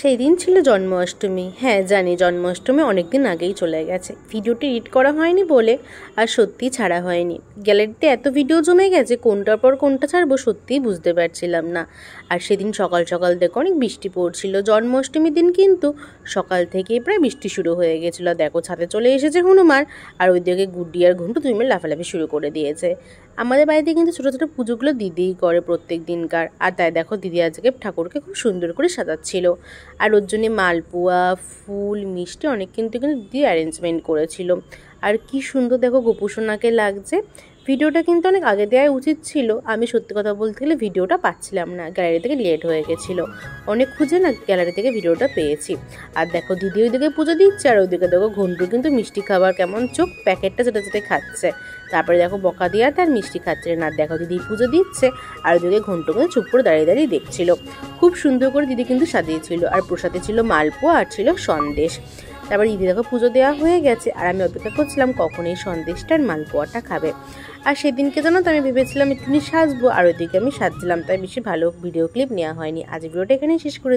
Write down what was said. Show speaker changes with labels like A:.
A: সেই দিন ছিল জন্মাষ্টমী। হ্যাঁ জানি, জন্মাষ্টমী অনেক দিন আগেই চলে গেছে। ভিডিওটি এডিট করা হয়নি বলে আর সত্যিই ছাড়া হয়নি। গ্যালারিতে এত ভিডিও জমে গেছে, কোনটার পর কোনটা ছাড়বো সত্যিই বুঝতে পারছিলাম না। আর সেদিন সকাল সকাল দেখো অনেক বৃষ্টি পড়ছিল। জন্মাষ্টমীর দিন কিন্তু সকাল থেকেই প্রায় বৃষ্টি শুরু হয়ে গেছিলো। দেখো ছাদে চলে এসেছে হনুমান, আর ওইদিকে গুড্ডি আর ঘন্টু দুই মিলে লাফালাফি শুরু করে দিয়েছে। আমাদের বাড়িতে কিন্তু ছোটো ছোটো পুজোগুলো দিদিই করে প্রত্যেক দিনকার। আর তাই দেখো দিদি আজকে ঠাকুরকে খুব সুন্দর করে সাজাচ্ছিল। আর ওর জন্যে মালপোয়া, ফুল, মিষ্টি অনেক কিন্তু দিদি অ্যারেঞ্জমেন্ট করেছিল। আর কি সুন্দর দেখো গোপুসোনাকে লাগছে। ভিডিওটা কিন্তু অনেক আগে দেওয়া উচিত ছিল। আমি সত্যি কথা বলতে গেলে ভিডিওটা পাচ্ছিলাম না, গ্যালারি থেকে লেট হয়ে গেছিলো। অনেক খুঁজে না গ্যালারি থেকে ভিডিওটা পেয়েছি। আর দেখো দিদি ওইদিকে পুজো দিচ্ছে, আর ওইদিকে দেখো ঘন্টু কিন্তু মিষ্টি খাবার কেমন চোখ প্যাকেটটা যেটা যেটা খাচ্ছে। তারপরে দেখো বকা দিয়ে তার মিষ্টি খাচ্ছে না। দেখো দিদি পুজো দিচ্ছে, আর ওইদিকে ঘন্টু কিন্তু চুপ করে দাঁড়িয়ে দাঁড়িয়ে দেখছিল। খুব সুন্দর করে দিদি কিন্তু সাজিয়েছিল। আর প্রসাদে ছিল মালপোয়া আর ছিল সন্দেশ। তারপর দিদি দেখো পুজো দেওয়া হয়ে গেছে, আর আমি অপেক্ষা করছিলাম কখন এই সন্দেশটা আর মালপোয়াটা খাবে। আর সেদিনকে জানো তো আমি ভেবেছিলাম একটুখানি সাজবো, আর ওইদিকে আমি সাজছিলাম, তাই বেশি ভালো ভিডিও ক্লিপ নেওয়া হয়নি। আজ ভিডিওটা এখানেই শেষ করে